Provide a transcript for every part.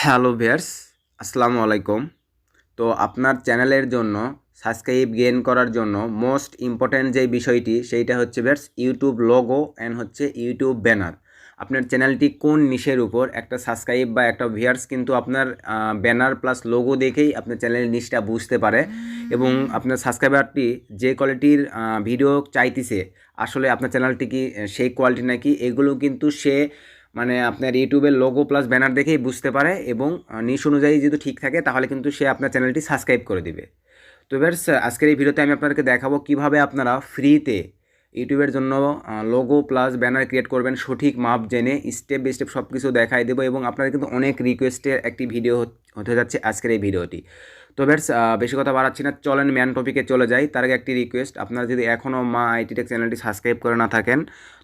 Hello viewers, আসসালামু আলাইকুম। তো আপনার চ্যানেলের জন্য সাবস্ক্রাইব গেইন করার জন্য মোস্ট ইম্পর্ট্যান্ট যে বিষয়টি সেইটা হচ্ছে ভিউয়ার্স ইউটিউব লোগো অ্যান্ড হচ্ছে ইউটিউব ব্যানার। আপনার চ্যানেলটি কোন নিশের উপর একটা সাবস্ক্রাইব বা একটা ভিউয়ার্স কিন্তু আপনার ব্যানার প্লাস লোগো দেখেই আপনার চ্যানেলের নিশটা বুঝতে পারে এবং আপনার সাবস্ক্রাইবারটি যে কোয়ালিটির ভিডিও চাইতেছে আসলে আপনার চ্যানেলটি কি সেই কোয়ালিটি নাকি এগুলো কিন্তু সে মানে আপনার ইউটিউবের লোগো প্লাস ব্যানার দেখেই বুঝতে পারে এবং নিশ অনুযায়ী যদি ঠিক থাকে তাহলে কিন্তু সে আপনার চ্যানেলটি সাবস্ক্রাইব করে দিবে। তো এবার আজকের এই ভিডিওতে আমি আপনাদেরকে দেখাবো কিভাবে আপনারা ফ্রিতে ইউটিউবের জন্য লোগো প্লাস ব্যানার ক্রিয়েট করবেন সঠিক মাপ জেনে স্টেপ বাই স্টেপ সব কিছু দেখাই দেবো এবং আপনাদের কিন্তু অনেক রিকোয়েস্টের একটি ভিডিও হতে যাচ্ছে আজকের এই ভিডিওটি। তো বেশ বেশি কথা বাড়াচ্ছি না, চলেন ম্যান টপিকে চলে যাই। তার আগে একটি রিকোয়েস্ট, আপনারা যদি এখনও মা আইটি টেক চ্যানেলটি সাবস্ক্রাইব করে না থাকেন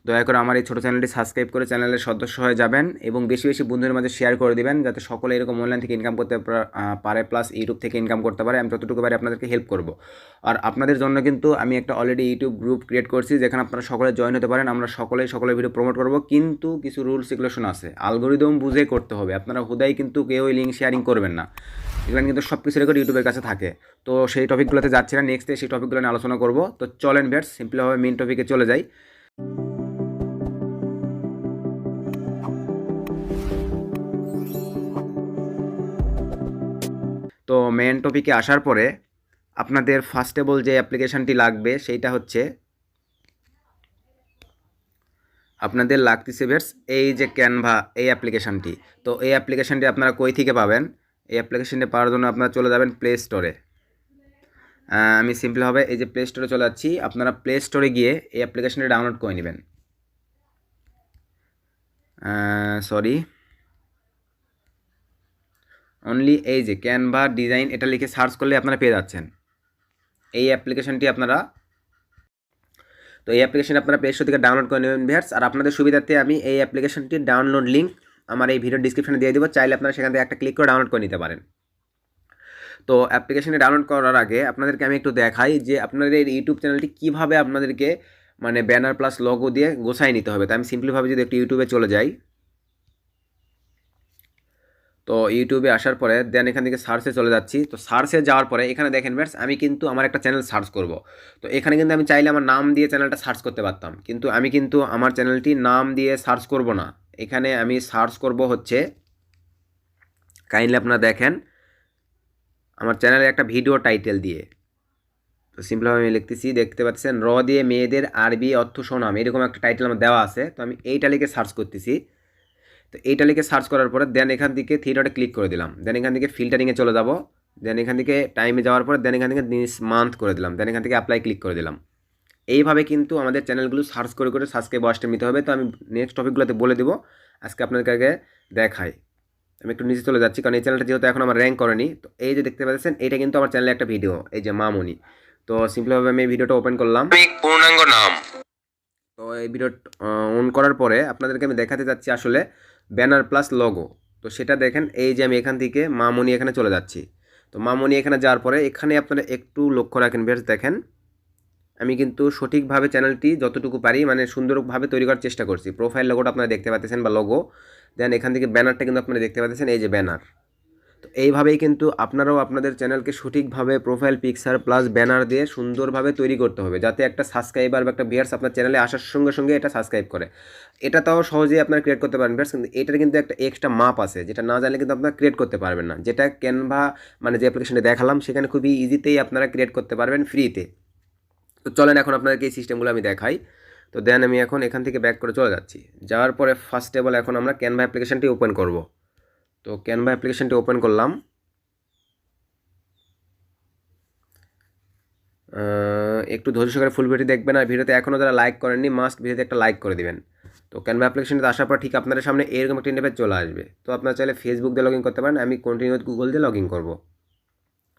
দয়া করে আমার এই ছোটো চ্যানেলটি সাবস্ক্রাইব করে চ্যানেলের সদস্য হয়ে যাবেন এবং বেশি বেশি বন্ধুদের মাঝে শেয়ার করে দিবেন যাতে সকলে এরকম অনলাইন থেকে ইনকাম করতে পারে প্লাস ইউটিউব থেকে ইনকাম করতে পারে। আমি যতটুকু পারি আপনাদেরকে হেল্প করব। আর আপনাদের জন্য কিন্তু আমি একটা অলরেডি ইউটিউব গ্রুপ ক্রিয়েট করছি যেখানে আপনারা সকলে জয়েন হতে পারেন। আমরা সকলের ভিডিও প্রমোট করব, কিন্তু কিছু রুলস রেগুলেশন আছে, অ্যালগরিদম বুঝে করতে হবে। আপনারা হুদাই কিন্তু কেউ লিঙ্ক শেয়ারিং করবেন না, এগুলো কিন্তু সব কিছু রেকর্ড ইউটিউবের কাছে থাকে। তো সেই টপিকগুলোতে যাচ্ছি না, নেক্সটে সেই টপিকগুলো নিয়ে আলোচনা করব। তো চলেন ভিউয়ার্স সিম্পলিভাবে মেইন টপিকে চলে যাই। তো মেন টপিকে আসার পরে আপনাদের ফার্স্টেবল যে অ্যাপ্লিকেশানটি লাগবে সেইটা হচ্ছে আপনাদের লাগতেছে ভিউয়ার্স এই যে ক্যানভা এই অ্যাপ্লিকেশানটি। তো এই অ্যাপ্লিকেশানটি আপনারা কই থেকে পাবেন? এই অ্যাপ্লিকেশানটি পাওয়ার জন্য আপনারা চলে যাবেন প্লে স্টোরে। আমি সিম্পলভাবে এই যে প্লে স্টোরে চলে যাচ্ছি, আপনারা প্লে স্টোরে গিয়ে এই অ্যাপ্লিকেশানটি ডাউনলোড করে নেবেন। সরি, অনলি এই যে ক্যানভা ডিজাইন এটা লিখে সার্চ করলে আপনারা পেয়ে যাচ্ছেন এই অ্যাপ্লিকেশানটি। তো এই অ্যাপ্লিকেশানটি আপনারা প্লে স্টোর থেকে ডাউনলোড করে নেবেন ভিউয়ার্স। আর আপনাদের সুবিধার্থে আমি এই অ্যাপ্লিকেশানটির ডাউনলোড লিঙ্ক আমার এই ভিডিও ডিসক্রিপশনে দিয়ে দেবো, চাইলে আপনারা সেখান থেকে একটা ক্লিক করে ডাউনলোড করে নিতে পারেন। তো অ্যাপ্লিকেশানটি ডাউনলোড করার আগে আপনাদেরকে আমি একটু দেখাই যে আপনাদের ইউটিউব চ্যানেলটি কীভাবে আপনাদেরকে মানে ব্যানার প্লাস লোগো দিয়ে গোছাই নিতে হবে। তো আমি সিম্পলিভাবে যদি একটু ইউটিউবে চলে যাই, তো ইউটিউবে আসার পরে দেন এখান থেকে সার্চে চলে যাচ্ছি। তো সার্চে যাওয়ার পরে এখানে দেখেন ভিউয়ার্স আমি কিন্তু আমার একটা চ্যানেল সার্চ করব। তো এখানে কিন্তু আমি চাইলে আমার নাম দিয়ে চ্যানেলটা সার্চ করতে পারতাম, কিন্তু আমি কিন্তু আমার চ্যানেলটি নাম দিয়ে সার্চ করব না। এখানে আমি সার্চ করব হচ্ছে, কাইন্ডলি আপনারা দেখেন আমার চ্যানেলে একটা ভিডিও টাইটেল দিয়ে। তো সিম্পলভাবে আমি লিখতেছি, দেখতে পাচ্ছেন র দিয়ে মেয়েদের আরবি অর্থ শোনাম, এরকম একটা টাইটেল আমার দেওয়া আছে। তো আমি এইটা লিখে সার্চ করতেছি। তো এইটা লিখে সার্চ করার পরে দেন এখান থেকে থ্রি ডটে ক্লিক করে দিলাম। দেন এখান থেকে ফিল্টারিংয়ে চলে যাব। দেন এখান থেকে টাইমে যাওয়ার পর দেন এখান থেকে দিস মান্থ করে দিলাম। দেন এখান থেকে অ্যাপ্লাই ক্লিক করে দিলাম। এইভাবে কিন্তু আমাদের চ্যানেলগুলো সার্চ করে করে সাবস্ক্রাইব ওয়াচ টাইম নিতে হবে। তো আমি নেক্সট টপিকগুলোতে বলে দেবো, আজকে আপনাদেরকে দেখাই। আমি একটু নিচে চলে যাচ্ছি কারণ এই চ্যানেলটা যেহেতু এখন আমার র্যাঙ্ক করেনি। তো এই যে দেখতে পাচ্ছেন এটা কিন্তু আমার চ্যানেলে একটা ভিডিও, এই যে মামনি। তো সিম্পলভাবে আমি এই ভিডিওটা ওপেন করলাম, পূর্ণাঙ্গ নাম। তো এই ভিডিও অন করার পরে আপনাদেরকে আমি দেখাতে যাচ্ছি আসলে ব্যানার প্লাস লোগো। তো সেটা দেখেন এই যে আমি এখান থেকে মামনি এখানে চলে যাচ্ছি। তো মামনি এখানে যাওয়ার পরে এখানে আপনারা একটু লক্ষ্য রাখেন বেশ, দেখেন আমি কিন্তু সঠিকভাবে চ্যানেলটি যতটুকু পারি মানে সুন্দরভাবে তৈরি করার চেষ্টা করছি। প্রোফাইল লোগোটা আপনারা দেখতে পাচ্ছেন বা লোগো, দেন এখান থেকে ব্যানারটা কিন্তু আপনারা দেখতে পাচ্ছেন এই যে ব্যানার। তো এইভাবেই কিন্তু আপনারাও আপনাদের চ্যানেলকে সঠিকভাবে প্রোফাইল পিকচার প্লাস ব্যানার দিয়ে সুন্দরভাবে তৈরি করতে হবে যাতে একটা সাবস্ক্রাইবার বা একটা ভিউয়ার্স আপনার চ্যানেলে আসার সঙ্গে সঙ্গে এটা সাবস্ক্রাইব করে। এটা তাও সহজেই আপনারা ক্রিয়েট করতে পারেন ভিউয়ার্স, কিন্তু এটার কিন্তু একটা এক্সট্রা মাপ আছে যেটা না জানলে কিন্তু আপনারা ক্রিয়েট করতে পারবেন না। যেটা ক্যানভা মানে যে অ্যাপ্লিকেশনটা দেখালাম সেখানে খুবই ইজিতেই আপনারা ক্রিয়েট করতে পারবেন ফ্রিতে। তো চলেন এখন আপনাদেরকে এই সিস্টেমগুলো আমি দেখাই। তো দেন আমি এখন এখান থেকে ব্যাক করে চলে যাচ্ছি। যাওয়ার পরে ফার্স্ট অফ অল এখন আমরা ক্যানভা অ্যাপ্লিকেশনটি ওপেন করব। তো ক্যানভা অ্যাপ্লিকেশনটি ওপেন করলাম। একটু ধৈর্য সহকারে ফুল ভিডিও দেখবেন, আর ভিডিওতে এখনও যারা লাইক করেননি মাস্ট ভিডিওতে একটা লাইক করে দিবেন। তো ক্যানভা অ্যাপ্লিকেশনটা আসার পর ঠিক আপনাদের সামনে এরকম একটা ইন্টারফেস চলে আসবে। তো আপনারা চাইলে ফেসবুক দিয়ে লগ ইন করতে পারেন, আমি কন্টিনিউ উইথ গুগল দিয়ে লগ ইন করবো।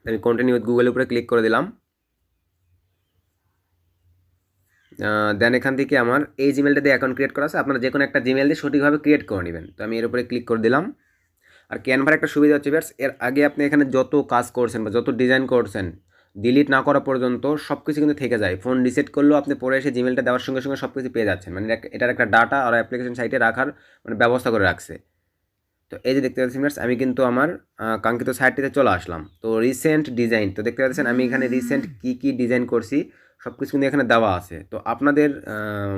আমি কন্টিনিউ উইথ গুগলের উপরে ক্লিক করে দিলাম। দেন এখান থেকে আমার এই জিমেলটা দিয়ে অ্যাকাউন্ট ক্রিয়েট করা আছে, আপনারা যে কোনো একটা জিমেল দিয়ে সঠিকভাবে ক্রিয়েট করে নেবেন। তো আমি এর উপরে ক্লিক করে দিলাম। আর ক্যানভার একটা সুবিধা হচ্ছে ভিউয়ার্স, এর আগে আপনি এখানে যত কাজ করছেন বা যত ডিজাইন করছেন ডিলিট না করা পর্যন্ত সব কিছু কিন্তু থেকে যায়। ফোন রিসেট করলেও আপনি পরে এসে জিমেলটা দেওয়ার সঙ্গে সঙ্গে সব কিছু পেয়ে যাচ্ছেন, মানে এটার একটা ডাটা আর অ্যাপ্লিকেশন সাইটে রাখার মানে ব্যবস্থা করে রাখছে। তো এই যে দেখতে পাচ্ছেন ভিউয়ার্স, আমি কিন্তু আমার কাঙ্ক্ষিত সাইটটিতে চলে আসলাম। তো রিসেন্ট ডিজাইন, তো দেখতে পাচ্ছেন আমি এখানে রিসেন্ট কী ডিজাইন করছি সব কিছু কিন্তু এখানে দেওয়া আছে। তো আপনাদের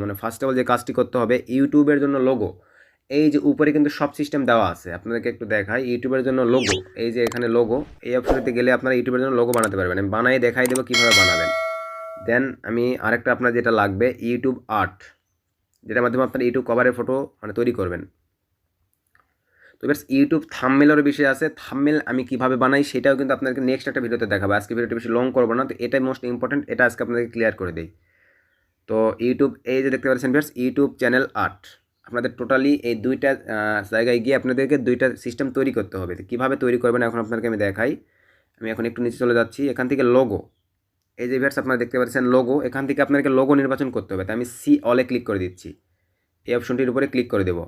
মানে ফার্স্ট অফ অল যে কাজটি করতে হবে, ইউটিউবের জন্য লোগো, এই যে উপরে কিন্তু সব সিস্টেম দেওয়া আছে। আপনাদেরকে একটু দেখাই ইউটিউবের জন্য লোগো, এই যে এখানে লোগো, এই অপশনেতে গেলে আপনারা ইউটিউবের জন্য লোগো বানাতে পারবেন। আমি বানাই দেখাই দেবো কীভাবে বানাবেন। দেন আমি আরেকটা আপনার যেটা লাগবে ইউটিউব আর্ট, যেটার মাধ্যমে আপনার ইউটিউব কভারের ফটো মানে তৈরি করবেন। তো বেশ ইউটিউব থাম্বনেলেরও বিষয় আছে, থাম্বনেল আমি কীভাবে বানাই সেটাও কিন্তু আপনাদেরকে নেক্সট একটা ভিডিওতে দেখাবো। আজকে ভিডিওটা বেশি লং করবো না, তো এটাই মোস্ট ইম্পর্টেন্ট, এটা আজকে আপনাদেরকে ক্লিয়ার করে দিই। তো ইউটিউব এই যে দেখতে পাচ্ছেন ভিউয়ার্স, ইউটিউব চ্যানেল আর্ট, আপনাদের টোটালি এই দুইটা জায়গায় গিয়ে আপনাদেরকে দুইটা সিস্টেম তৈরি করতে হবে। তো কীভাবে তৈরি করবেন এখন আপনাদেরকে আমি দেখাই। আমি এখন একটু নিচে চলে যাচ্ছি, এখান থেকে লোগো, এই যে ভিউয়ার্স আপনারা দেখতে পাচ্ছেন লোগো, এখান থেকে আপনাদেরকে লোগো নির্বাচন করতে হবে। তো আমি সি অলে ক্লিক করে দিচ্ছি, এই অপশনটির উপরে ক্লিক করে দেবো।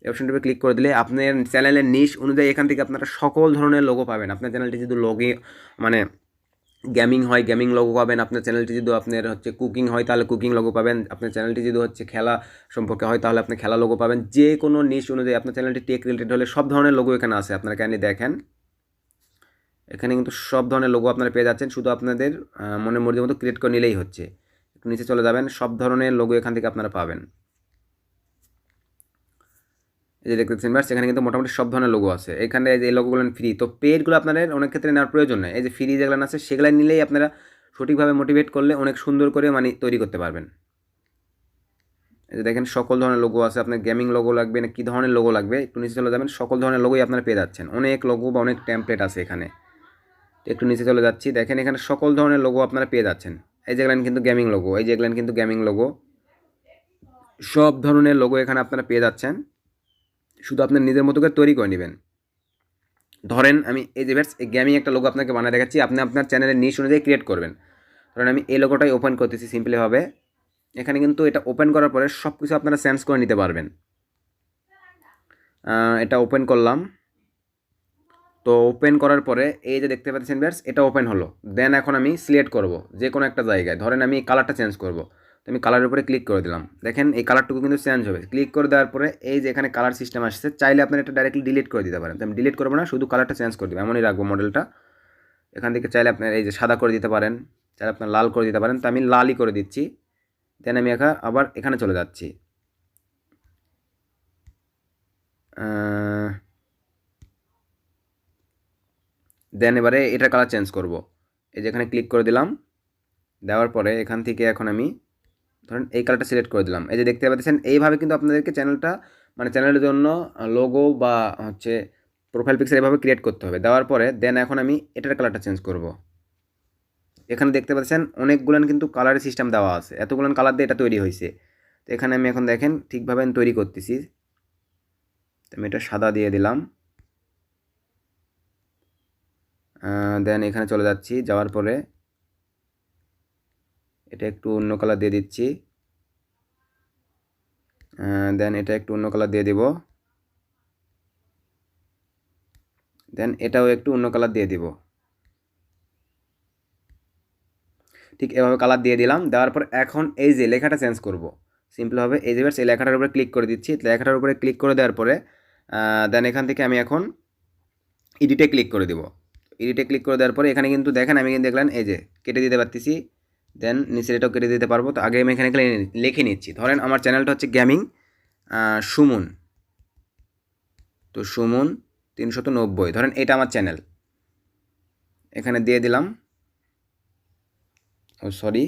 এই অপশনটির উপরে ক্লিক করে দিলে আপনার চ্যানেলের নিশ অনুযায়ী এখান থেকে আপনারা সকল ধরনের লোগো পাবেন। আপনার চ্যানেলটি যদি মানে গেমিং হয় গেমিং লোগো পাবেন, আপনার চ্যানেলটি যদি আপনার হচ্ছে কুকিং হয় তাহলে কুকিং লোগো পাবেন, আপনার চ্যানেলটি যদি হচ্ছে খেলা সম্পর্কে হয় তাহলে আপনি খেলা লোগো পাবেন। যে কোনো নিশ অনুযায়ী আপনার চ্যানেলটি টেক রিলেটেড হলে সব ধরনের লোগো এখানে আছে। আপনারা কাইন্ডলি দেখেন, এখানে কিন্তু সব ধরনের লোগো আপনারা পেয়ে যাচ্ছেন, শুধু আপনাদের মনের মর্জি মতো ক্রিয়েট করে নিলেই হচ্ছে। একটু নিচে চলে যাবেন, সব ধরনের লোগো এখান থেকে আপনারা পাবেন। এই যে দেখতেছেন বাস, এখানে কিন্তু মোটামুটি সব ধরনের লোগো আছে। এখানে এই লোগোগুলো ফ্রি, তো পেডগুলো আপনাদের অনেক ক্ষেত্রে নেওয়ার প্রয়োজন নেই। এই যে ফ্রি যেগুলো আছে সেগুলো নিলেই আপনারা সঠিকভাবে মোটিভেট করলে অনেক সুন্দর করে মানে তৈরি করতে পারবেন। এই যে দেখেন সকল ধরনের লোগো আছে, আপনার গেমিং লোগো লাগবে না কী ধরনের লোগো লাগবে একটু নিচে চলে যাবেন, সকল ধরনের লোগোই আপনারা পেয়ে যাচ্ছেন। অনেক লোগো বা অনেক টেমপ্লেট আছে এখানে। একটু নিচে চলে যাচ্ছি, দেখেন এখানে সকল ধরনের লোগো আপনারা পেয়ে যাচ্ছেন। এই যেগুলো কিন্তু গেমিং লোগো, এই যেগুলো কিন্তু গেমিং লোগো, সব ধরনের লোগো এখানে আপনারা পেয়ে যাচ্ছেন, শুধু আপনার নিজের মতো করে তৈরি করে নেবেন। ধরেন আমি এই যে এই গেমিং একটা লোগো আপনাকে বানিয়ে দেখাচ্ছি, আপনি আপনার চ্যানেলের নিশ অনুযায়ী ক্রিয়েট করবেন। ধরেন আমি এই লোগোটাই ওপেন করতেছি সিম্পলিভাবে, এখানে কিন্তু এটা ওপেন করার পরে সব কিছু আপনারা চেঞ্জ করে নিতে পারবেন। এটা ওপেন করলাম, তো ওপেন করার পরে এই যে দেখতে পাচ্ছেন ভিউয়ার্স, এটা ওপেন হলো। দেন এখন আমি সিলেক্ট করব যে কোনো একটা জায়গায়, ধরেন আমি কালারটা চেঞ্জ করব, তো আমি কালারের উপরে ক্লিক করে দিলাম। দেখেন এই কালারটুকু কিন্তু চেঞ্জ হবে। ক্লিক করে দেওয়ার পরে এই যে এখানে কালার সিস্টেম আসছে, চাইলে আপনারা এটা ডাইরেক্টলি ডিলিট করে দিতে পারেন। তো আমি ডিলিট করবো না, শুধু কালারটা চেঞ্জ করে দেবো, এমনই রাখবো মডেলটা। এখান থেকে চাইলে আপনার এই যে সাদা করে দিতে পারেন, চাইলে আপনার লাল করে দিতে পারেন, তো আমি লালই করে দিচ্ছি। দেন আমি আবার এখানে চলে যাচ্ছি, দেন এবারে এটার কালার চেঞ্জ করব। এই যে এখানে ক্লিক করে দিলাম, দেওয়ার পরে এখান থেকে এখন আমি ধরেন এই কালারটা সিলেক্ট করে দিলাম। এই যে দেখতে পাচ্ছেন এইভাবে কিন্তু আপনাদেরকে চ্যানেলটা মানে চ্যানেলের জন্য লোগো বা হচ্ছে প্রোফাইল পিকচার এভাবে ক্রিয়েট করতে হবে। দেওয়ার পরে দেন এখন আমি এটার কালারটা চেঞ্জ করব। এখানে দেখতে পাচ্ছেন অনেকগুলান কিন্তু কালারের সিস্টেম দেওয়া আছে, এতগুলান কালার দিয়ে এটা তৈরি হয়েছে। তো এখানে আমি এখন দেখেন ঠিকভাবে আমি তৈরি করতেছি। তো আমি এটা সাদা দিয়ে দিলাম, দেন এখানে চলে যাচ্ছি, যাওয়ার পরে এটা একটু অন্য কালার দিয়ে দিচ্ছি, দেন এটা একটু অন্য কালার দিয়ে দিব, দেন এটাও একটু অন্য কালার দিয়ে দিব। ঠিক এভাবে কালার দিয়ে দিলাম। দেওয়ার পর এখন এই যে লেখাটা চেঞ্জ করব সিম্পলভাবে, এই যে এই লেখাটার উপরে ক্লিক করে দিচ্ছি। লেখাটার উপরে ক্লিক করে দেওয়ার পরে দেন এখান থেকে আমি এখন এডিটে ক্লিক করে দেব। এডিটে ক্লিক করে দেওয়ার পরে এখানে কিন্তু দেখেন আমি কিন্তু দেখলেন এই যে কেটে দিতে পারতেছি, দেন নিচের এটাও কেটে দিতে পারবো। তো আগে আমি এখানে লিখে নিচ্ছি, ধরেন আমার চ্যানেলটা হচ্ছে গেমিং সুমন, তো সুমন 390, ধরেন এটা আমার চ্যানেল, এখানে দিয়ে দিলাম। ও সরি,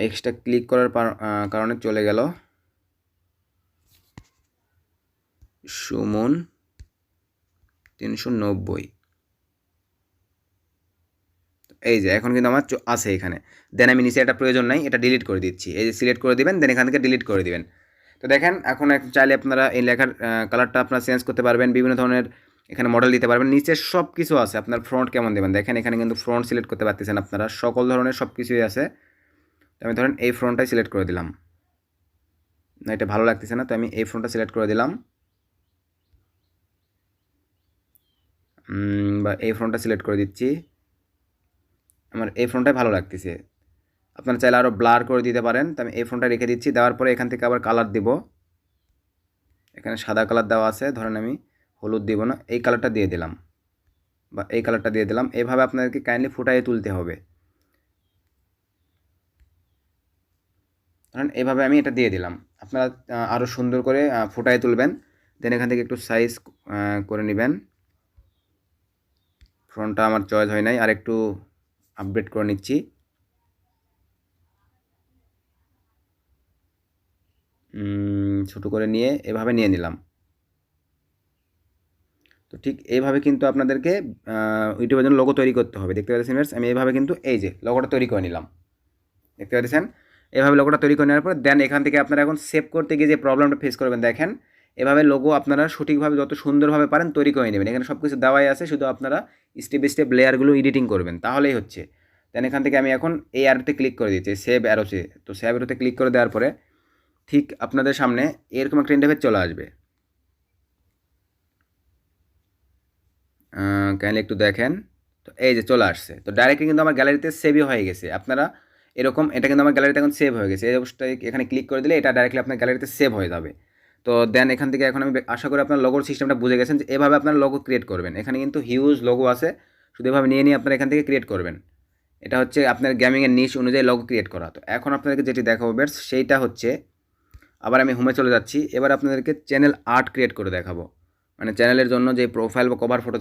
এক্সট্রা ক্লিক করার কারণে চলে গেল সুমন 390। এই যে এখন কিন্তু আমার আছে এখানে। দেন আমি নিচে এটা প্রয়োজন নাই, এটা ডিলিট করে দিচ্ছি। এই যে সিলেক্ট করে দিবেন, দেন এখান থেকে ডিলিট করে দিবেন। তো দেখেন এখন চাইলে আপনারা এই লেখার কালারটা আপনারা চেঞ্জ করতে পারবেন, বিভিন্ন ধরনের এখানে মডেল দিতে পারবেন। নিচে সব কিছু আছে, আপনার ফ্রন্ট কেমন দেবেন দেখেন, এখানে কিন্তু ফ্রন্ট সিলেক্ট করতে পারতেছেন আপনারা, সকল ধরনের সব কিছুই আছে। তো আমি ধরেন এই ফ্রন্টটাই সিলেক্ট করে দিলাম, না এটা ভালো লাগতেছে না, তো আমি এই ফ্রন্টটা সিলেক্ট করে দিলাম, বা এই ফ্রন্টটা সিলেক্ট করে দিচ্ছি, আমার এই ফ্রন্টটাই ভালো লাগতেছে। আপনারা চাইলে আরও ব্লার করে দিতে পারেন। তো আমি এই ফোনটা রেখে দিচ্ছি, দেওয়ার পরে এখান থেকে আবার কালার দিব। এখানে সাদা কালার দেওয়া আছে, ধরেন আমি হলুদ দিব না, এই কালারটা দিয়ে দিলাম বা এই কালারটা দিয়ে দিলাম। এইভাবে আপনাদেরকে কাইন্ডলি ফুটাইয়ে তুলতে হবে। ধরেন এইভাবে আমি এটা দিয়ে দিলাম। আপনারা আরও সুন্দর করে ফুটাইয়ে তুলবেন। দেন এখান থেকে একটু সাইজ করে নেবেন। ফোনটা আমার চয়েস হয় নাই, আর একটু আপডেট করে নিচ্ছি। ছোটো করে নিয়ে এভাবে নিয়ে নিলাম। তো ঠিক এইভাবে কিন্তু আপনাদেরকে ইউটিউবের জন্য লোগো তৈরি করতে হবে। দেখতে পাচ্ছেন ভিউয়ার্স, আমি এইভাবে কিন্তু এই যে লোগোটা তৈরি করে নিলাম। দেখতে পাচ্ছেন এভাবে লোগোটা তৈরি করে নেওয়ার পর দেন এখান থেকে আপনারা এখন সেভ করতে গিয়ে যে প্রবলেমটা ফেস করবেন, দেখেন এভাবে লোগো আপনারা সঠিকভাবে যত সুন্দরভাবে পারেন তৈরি করে নেবেন। এখানে সব কিছু দেওয়াই আছে, শুধু আপনারা স্টেপ বাই স্টেপ লেয়ারগুলো এডিটিং করবেন, তাহলেই হচ্ছে। দেন এখান থেকে আমি এখন এই অ্যারোতে ক্লিক করে দিচ্ছি, সেভ অ্যারোতে। তো সেভ অ্যারোতে ক্লিক করে দেওয়ার পরে ঠিক আপনাদের সামনে এরকম একটা ইন্টারফেস চলে আসবে। কাইন্ডলি একটু দেখেন। তো এই যে চলে আসছে। তো ডাইরেক্টলি কিন্তু আমার গ্যালারিতে সেভই হয়ে গেছে। আপনারা এরকম, এটা কিন্তু আমার গ্যালারিতে এখন সেভ হয়ে গেছে। এই অবস্থায় এখানে ক্লিক করে দিলে এটা ডাইরেক্টলি আপনার গ্যালারিতে সেভ হয়ে যাবে। তো দেন এখান থেকে এখন আমি আশা করি আপনার লোগোর সিস্টেমটা বুঝে গেছেন যে এভাবে আপনার লোগো ক্রিয়েট করবেন। এখানে কিন্তু হিউজ লোগো আছে, শুধু এভাবে নিয়ে আপনারা এখান থেকে ক্রিয়েট করবেন। এটা হচ্ছে আপনার গেমিংয়ের নিশ অনুযায়ী লোগো ক্রিয়েট করা। তো এখন আপনাদেরকে যেটি দেখাবো বেশ, সেইটা হচ্ছে, আবার আমি হোমে চলে যাচ্ছি। এবার আপনাদেরকে চ্যানেল আর্ট ক্রিয়েট করে দেখাবো। মানে চ্যানেলের জন্য যে প্রোফাইল বা কভার ফটো,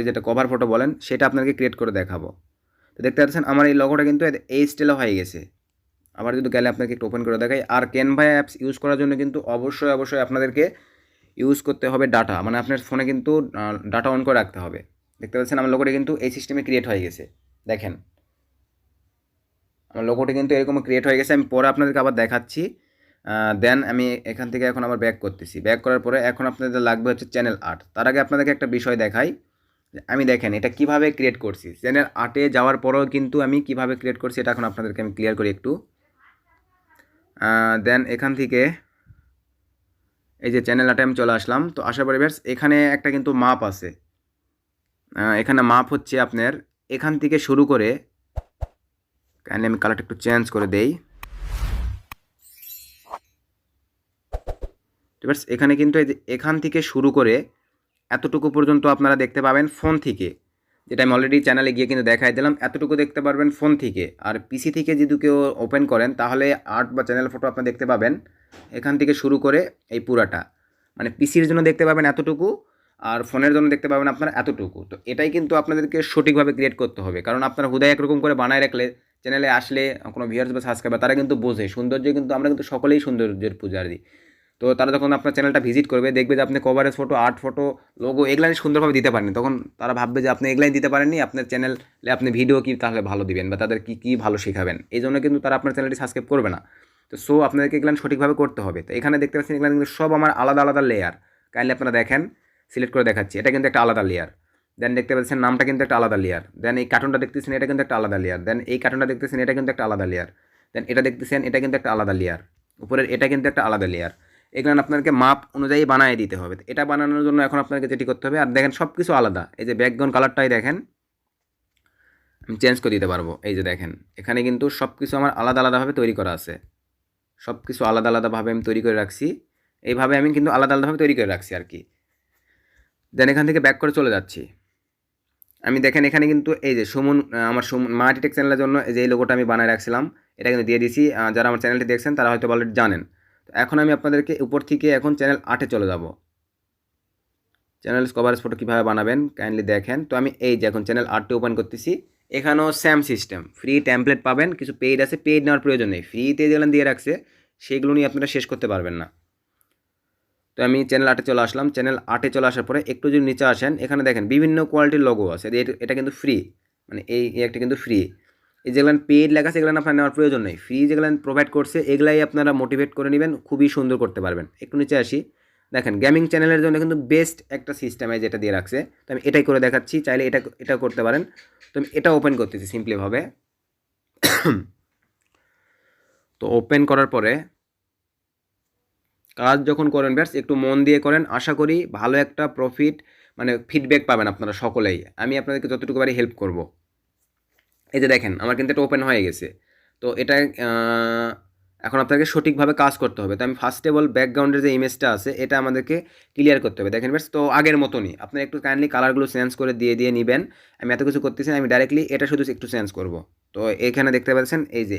যেটা কভার ফটো বলেন, সেটা আপনাকে ক্রিয়েট করে দেখাবো। তো দেখতে পাচ্ছেন আমার এই লোগোটা কিন্তু এই স্টাইলে হয়ে গেছে। আবার যদি গেলে আপনাকে একটু ওপেন করে দেখাই। আর ক্যানভা অ্যাপস ইউজ করার জন্য কিন্তু অবশ্যই আপনাদেরকে ইউজ করতে হবে ডাটা, মানে আপনার ফোনে কিন্তু ডাটা অন করে রাখতে হবে। দেখতে পাচ্ছেন আমার লোগোটা কিন্তু এই সিস্টেমে ক্রিয়েট হয়ে গেছে। দেখেন আমার লোগোটা কিন্তু এরকম ক্রিয়েট হয়ে গেছে। আমি পরে আপনাদেরকে আবার দেখাচ্ছি। দেন আমি এখান থেকে এখন আবার ব্যাক করতেছি। ব্যাক করার পরে এখন আপনাদের লাগবে হচ্ছে চ্যানেল আর্ট। তার আগে আপনাদেরকে একটা বিষয় দেখাই, আমি দেখেন এটা কিভাবে ক্রিয়েট করছি। চ্যানেল আর্টে যাওয়ার পরেও কিন্তু আমি কিভাবে ক্রিয়েট করছি এটা এখন আপনাদেরকে আমি ক্লিয়ার করি একটু। দেন এখান থেকে এই যে চ্যানেল আর্টে আমি চলে আসলাম। তো আসার পরে বেশ এখানে একটা কিন্তু মাপ আছে। এখানে মাপ হচ্ছে আপনার এখান থেকে শুরু করে, কাইন্ডলি আমি কালারটা একটু চেঞ্জ করে দেই। এবার এখানে কিন্তু এই যে এখান থেকে শুরু করে এতটুকু পর্যন্ত আপনারা দেখতে পাবেন ফোন থেকে, যেটা আমি অলরেডি চ্যানেলে গিয়ে কিন্তু দেখাই দিলাম। এতটুকু দেখতে পারবেন ফোন থেকে। আর পিসি থেকে যদি কেউ ওপেন করেন তাহলে আর্ট বা চ্যানেল ফটো আপনি দেখতে পাবেন এখান থেকে শুরু করে এই পুরাটা। মানে পিসির জন্য দেখতে পাবেন এতটুকু, আর ফোনের জন্য দেখতে পাবেন আপনারা এতটুকু। তো এটাই কিন্তু আপনাদেরকে সঠিকভাবে ক্রিয়েট করতে হবে, কারণ আপনারা হুদায় একরকম করে বানায় রাখলে চ্যানেলে আসলে কোনো ভিউয়ার্স বা সাবস্ক্রাইবার তারা কিন্তু বোঝে সৌন্দর্য, কিন্তু আমরা কিন্তু সকলেই সৌন্দর্যের পূজারি। তো তারা যখন আপনার চ্যানেলটা ভিজিট করবে দেখবে যে আপনি coverage photo, art photo, logo এগুলাই সুন্দরভাবে দিতে পারেন। তখন তারা ভাববে যে আপনি এগুলাই দিতে পারেননি, আপনার চ্যানেলে আপনি ভিডিও কী তাহলে ভালো দিবেন বা তাদের কী ভালো শেখাবেন। এই জন্য কিন্তু তারা আপনার চ্যানেলটি সাবস্ক্রাইব করবে না। তো সো আপনাদেরকে এগুলো সঠিকভাবে করতে হবে। তো এখানে দেখতে পাচ্ছেন এগুলো কিন্তু সব আমার আলাদা আলাদা লেয়ার। কাইন্ডলি আপনারা দেখেন, সিলেক্ট করে দেখাচ্ছি। এটা কিন্তু একটা আলাদা লেয়ার। দেন দেখতে পাচ্ছেন নামটা কিন্তু একটা আলাদা লেয়ার। দেন এই কার্টুনটা দেখতেছেন এটা কিন্তু একটা আলাদা লেয়ার। দেন এই কার্টুনটা দেখতেছেন এটা কিন্তু একটা আলাদা লেয়ার। দেন এটা দেখতেছেন এটা কিন্তু একটা আলাদা লেয়ার। উপরের এটা কিন্তু একটা আলাদা লেয়ার। এগুলো আপনাকে মাপ অনুযায়ী বানিয়ে দিতে হবে। এটা বানানোর জন্য এখন আপনাকে যেটি করতে হবে, আর দেখেন সব কিছু আলাদা। এই যে ব্যাকগ্রাউন্ড কালারটাই দেখেন আমি চেঞ্জ করে দিতে পারবো। এই যে দেখেন এখানে কিন্তু সব কিছু আমার আলাদা আলাদাভাবে তৈরি করা আছে। সব কিছু আলাদা আলাদাভাবে আমি তৈরি করে রাখছি। এইভাবে আমি কিন্তু আলাদা আলাদাভাবে তৈরি করে রাখছি আর কি। দেন এখান থেকে ব্যাক করে চলে যাচ্ছি। আমি দেখেন এখানে কিন্তু এই যে সুমন, আমার মাটি টেক চ্যানেলের জন্য এই যে এই লোগোটা আমি বানায় রাখছিলাম, এটা কিন্তু দিয়ে দিছি। যারা আমার চ্যানেলটি দেখছেন তারা হয়তো অলরেডি জানেন। তো এখন আমি আপনাদেরকে উপর থেকে এখন চ্যানেল আর্টে চলে যাব। চ্যানেল কভারেজ ফটো কীভাবে বানাবেন কাইন্ডলি দেখেন। তো আমি এই যে এখন চ্যানেল আর্টে ওপেন করতেছি। এখানেও সেম সিস্টেম, ফ্রি টেমপ্লেট পাবেন। কিছু পেইড আছে, পেইড নেওয়ার প্রয়োজন নেই। ফ্রিতে যেগুলো দিয়ে রাখছে সেইগুলো নিয়ে আপনারা শেষ করতে পারবেন না। তো আমি চ্যানেল আর্টে চলে আসলাম। চ্যানেল আর্টে চলে আসার পরে একটু যদি নিচে আসেন, এখানে দেখেন বিভিন্ন কোয়ালিটির লোগো আছে। এটা কিন্তু ফ্রি, মানে এই একটা কিন্তু ফ্রি। এই যেগুলো পেইড লেখা আছে এগুলো আপনার নেওয়ার প্রয়োজন নেই। ফ্রি যেগুলো প্রোভাইড করছে এগুলাই আপনারা মোটিভেট করে নেবেন, খুবই সুন্দর করতে পারবেন। একটু নিচে আসি, দেখেন গেমিং চ্যানেলের জন্য কিন্তু বেস্ট একটা সিস্টেমে যেটা দিয়ে রাখছে। তো আমি এটাই করে দেখাচ্ছি, চাইলে এটা করতে পারেন। তো আমি এটা ওপেন করতেছি সিম্পলিভাবে। তো ওপেন করার পরে কাজ যখন করেন ব্যাস একটু মন দিয়ে করেন, আশা করি ভালো একটা প্রফিট মানে ফিডব্যাক পাবেন আপনারা সকলেই। আমি আপনাদেরকে যতটুকু পারি হেল্প করব। এই যে দেখেন আমার কিন্তু এটা ওপেন হয়ে গেছে। তো এটা এখন আপনাকে সঠিকভাবে কাজ করতে হবে। তো আমি ফার্স্ট অফ অল ব্যাকগ্রাউন্ডের যে ইমেজটা আছে এটা আমাদেরকে ক্লিয়ার করতে হবে। দেখেন বেশ, তো আগের মতনই আপনারা একটু কাইন্ডলি কালারগুলো চেঞ্জ করে দিয়ে নেবেন। আমি এত কিছু করতেছি না, আমি ডাইরেক্টলি এটা শুধু একটু চেঞ্জ করব। তো এখানে দেখতে পাচ্ছেন এই যে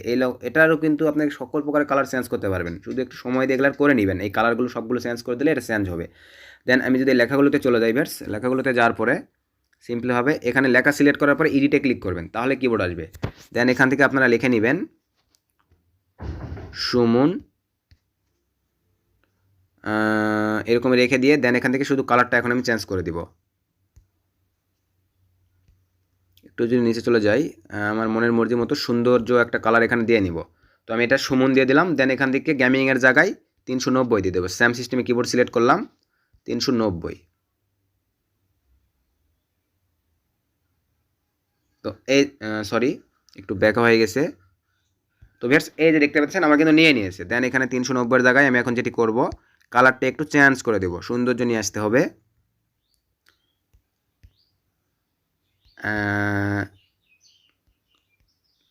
এটারও কিন্তু আপনাকে সকল প্রকার কালার চেঞ্জ করতে পারবেন, শুধু একটু সময় দিয়ে এগুলো করে নেবেন। এই কালারগুলো সবগুলো চেঞ্জ করে দিলে এটা চেঞ্জ হবে। দেন আমি যদি লেখাগুলোতে চলে যাই ভার্স, লেখাগুলোতে যাওয়ার পরে সিম্পলি হবে এখানে লেখা সিলেক্ট করার পরে এডিটে ক্লিক করবেন, তাহলে কিবোর্ড আসবে। দেন এখান থেকে আপনারা লিখে নেবেন সুমন, এরকম রেখে দিয়ে দেন এখান থেকে শুধু কালারটা এখন আমি চেঞ্জ করে দিব। একটু যদি নিচে চলে যাই, আমার মনের মর্জি মতো সৌন্দর্য একটা কালার এখানে দিয়ে নিব। তো আমি এটা সুমন দিয়ে দিলাম। দেন এখান থেকে গেমিংয়ের জায়গায় 390 দিয়ে দেবো। স্যাম সিস্টেমে কিবোর্ড সিলেক্ট করলাম 390। তো এই সরি একটু ব্যাক হয়ে গেছে। তো ভিউয়ার্স এই যে দেখতে পাচ্ছেন আমার কিন্তু নিয়ে নিয়েছে। দেন এখানে 390 জায়গায় আমি এখন যেটি করব, কালারটা একটু চেঞ্জ করে দেবো, সৌন্দর্য নিয়ে আসতে হবে।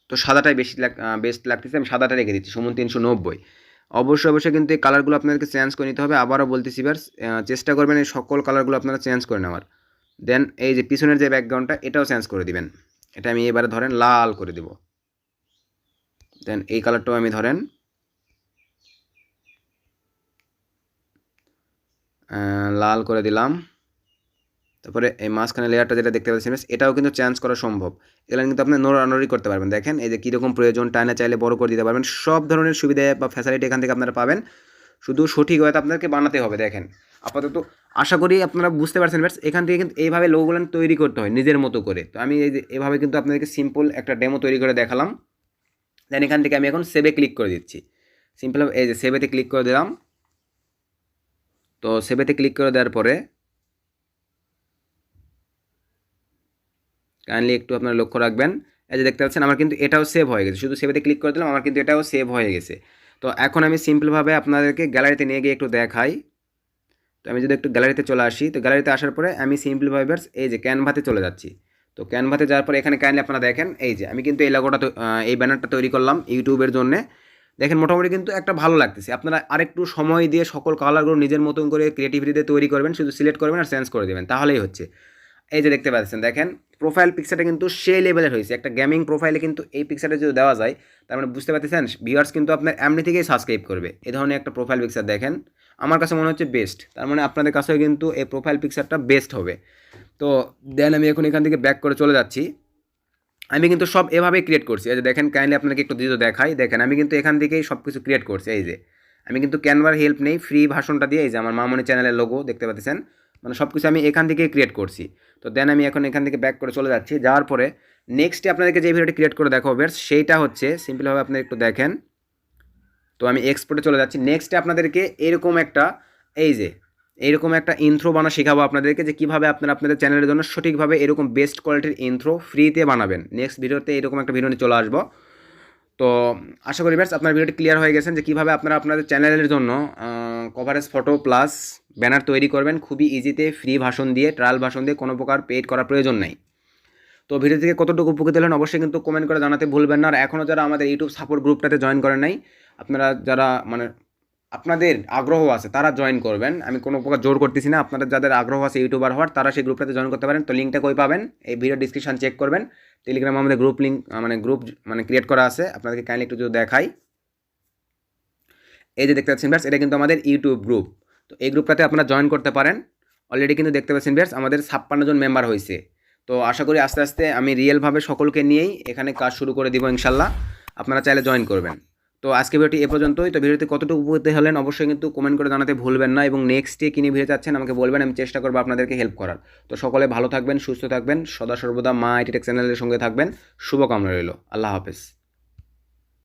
তো সাদাটাই বেস্ট লাগতেছে, আমি সাদাটা রেখে দিচ্ছি সুমন 390। অবশ্যই কিন্তু এই কালারগুলো আপনাদেরকে চেঞ্জ করে নিতে হবে। আবারও বলতেছি ভিউয়ার্স, চেষ্টা করবেন এই সকল কালারগুলো আপনারা চেঞ্জ করে নেওয়ার। দেন এই যে পিছনের যে ব্যাকগ্রাউন্ডটা এটাও চেঞ্জ করে দিবেন। এটা আমি এবারে ধরেন লাল করে দিব। দেন এই কালারটাও আমি ধরেন লাল করে দিলাম। তারপরে এই মাঝখানে লেয়ারটা যেটা দেখতে পাচ্ছেন এটাও কিন্তু চেঞ্জ করা সম্ভব। এগুলো কিন্তু আপনি নড়ানড়ি করতে পারবেন। দেখেন এই যে কীরকম প্রয়োজন, টাইনা চাইলে বড় করে দিতে পারবেন। সব ধরনের সুবিধা বা ফ্যাসিলিটি এখান থেকে আপনারা পাবেন, শুধু সঠিক হয়তো আপনাদেরকে বানাতে হবে। দেখেন আপাতত আশা করি আপনারা বুঝতে পারছেন ব্যাস। এখান থেকে কিন্তু এইভাবে লোগোগুলো তৈরি করতে হয় নিজের মতো করে। তো আমি এই যে এভাবে কিন্তু আপনাদেরকে সিম্পল একটা ডেমো তৈরি করে দেখালাম। দেন এখান থেকে আমি এখন সেভে ক্লিক করে দিচ্ছি। সিম্পল এই যে সেভেতে ক্লিক করে দিলাম। তো সেভেতে ক্লিক করে দেওয়ার পরে কাইন্ডলি একটু আপনারা লক্ষ্য রাখবেন, এই যে দেখতে পাচ্ছেন আমার কিন্তু এটাও সেভ হয়ে গেছে। শুধু সেভেতে ক্লিক করে দিলাম, আমার কিন্তু এটাও সেভ হয়ে গেছে। তো এখন আমি সিম্পলভাবে আপনাদেরকে গ্যালারিতে নিয়ে গিয়ে একটু দেখাই। তো আমি যদি একটু গ্যালারিতে চলে আসি, তো গ্যালারিতে আসার পরে আমি সিম্পলভাবে এই যে ক্যানভাতে চলে যাচ্ছি। তো ক্যানভাতে যাওয়ার পরে এখানে কাইন্ডলি আপনারা দেখেন এই যে আমি কিন্তু এই লোগোটা এই ব্যানারটা তৈরি করলাম ইউটিউবের জন্যে। দেখেন মোটামুটি কিন্তু একটা ভালো লাগতেছে। আপনারা আরেকটু সময় দিয়ে সকল কালারগুলো নিজের মতন করে ক্রিয়েটিভিটিতে তৈরি করবেন, শুধু সিলেক্ট করবেন আর চেঞ্জ করে দেবেন, তাহলেই হচ্ছে। এই যে দেখতে পাচ্ছেন, দেখেন প্রোফাইল পিকচারটা কিন্তু সেই লেভেলের হয়েছে। একটা গেমিং প্রোফাইলে কিন্তু এই পিকচারটা যদি দেওয়া যায়, তার মানে বুঝতে পারতেছেন ভিউয়ার্স কিন্তু আপনার এমনি থেকেই সাবস্ক্রাইব করবে। এই ধরনের একটা প্রোফাইল পিকচার দেখেন আমার কাছে মনে হচ্ছে বেস্ট। তার মানে আপনাদের কাছেও কিন্তু এই প্রোফাইল পিকচারটা বেস্ট হবে। তো দেন আমি এখন এখান থেকে ব্যাক করে চলে যাচ্ছি। আমি কিন্তু সব এভাবেই ক্রিয়েট করছি। এই যে দেখেন কাইন্ডলি আপনাকে একটু দ্রুত দেখাই। দেখেন আমি কিন্তু এখান থেকেই সব কিছু ক্রিয়েট করছি। এই যে আমি কিন্তু ক্যানভার হেল্প নেই, ফ্রি ভাষণটা দিয়ে এই যে আমার মামনি চ্যানেলের লোগো দেখতে পাচ্ছেন, মানে সব কিছু আমি এখান থেকেই ক্রিয়েট করছি। তো দেন আমি এখন এখান থেকে ব্যাক করে চলে যাচ্ছি। যাওয়ার পরে নেক্সটে আপনাদেরকে যে ভিডিওটি ক্রিয়েট করে দেখাবো বেশ, সেইটা হচ্ছে সিম্পলভাবে আপনারা একটু দেখেন। তো আমি এক্সপোর্টে চলে যাচ্ছি। নেক্সটে আপনাদেরকে এরকম একটা এই যে এইরকম একটা ইন্ট্রো বানা শেখাবো আপনাদেরকে, যে কীভাবে আপনারা আপনাদের চ্যানেলের জন্য সঠিকভাবে এরকম বেস্ট কোয়ালিটির ইন্ট্রো ফ্রিতে বানাবেন। নেক্সট ভিডিওতে এরকম একটা ভিডিও নিয়ে চলে আসবো। তো আশা করি ব্যাস আপনার ভিডিওটি ক্লিয়ার হয়ে গেছেন যে কীভাবে আপনারা আপনাদের চ্যানেলের জন্য কভারেজ ফটো প্লাস ব্যানার তৈরি করবেন খুবই ইজিতে, ফ্রি ভাষণ দিয়ে, ট্রায়াল ভাষণ দিয়ে, কোনো প্রকার পেইড করার প্রয়োজন নেই। তো ভিডিও থেকে কতটুকু উপকৃত হলেন অবশ্যই কিন্তু কমেন্ট করে জানাতে ভুলবেন না। আর এখনও যারা আমাদের ইউটিউব সাপোর্ট গ্রুপটাতে জয়েন করেন নাই, আপনারা যারা মানে আপনাদের আগ্রহ আছে তারা জয়েন করবেন। আমি কোনো প্রকার জোর করতেছি না, আপনাদের যাদের আগ্রহ আছে ইউটিউবার হওয়ার তারা সেই গ্রুপটাতে জয়েন করতে পারেন। তো লিঙ্কটা কই পাবেন, এই ভিডিও ডিসক্রিপশন চেক করবেন। টেলিগ্রামে আমাদের গ্রুপ লিঙ্ক গ্রুপ ক্রিয়েট করা আছে, আপনাদেরকে কাইন্ডলি একটু যদি দেখাই। এই যে দেখতে পাচ্ছেন ভিউয়ার্স, এটা কিন্তু আমাদের ইউটিউব গ্রুপ। তো এই গ্রুপটাতে আপনারা জয়েন করতে পারেন। অলরেডি কিন্তু দেখতে পাচ্ছেন ভিউয়ার্স আমাদের 56 জন মেম্বার হয়েছে। তো আশা করি আস্তে আস্তে আমি রিয়েলভাবে সকলকে নিয়েই এখানে কাজ শুরু করে দিব ইনশাল্লাহ। আপনারা চাইলে জয়েন করবেন। তো আজকে ভিডিওটি এ পর্যন্তই। তো ভিডিওতে কতটুকু উপকৃত হলেন অবশ্যই কিন্তু কমেন্ট করে জানাতে ভুলবেন না, এবং নেক্সটে কী নিয়ে ভিডিও চাচ্ছেন আমাকে বলবেন, আমি চেষ্টা করবো আপনাদেরকে হেল্প করার। তো সকলে ভালো থাকবেন, সুস্থ থাকবেন, সদা সর্বদা মা আইটি টেক চ্যানেলের সঙ্গে থাকবেন। শুভকামনা রইল। আল্লাহ হাফেজ।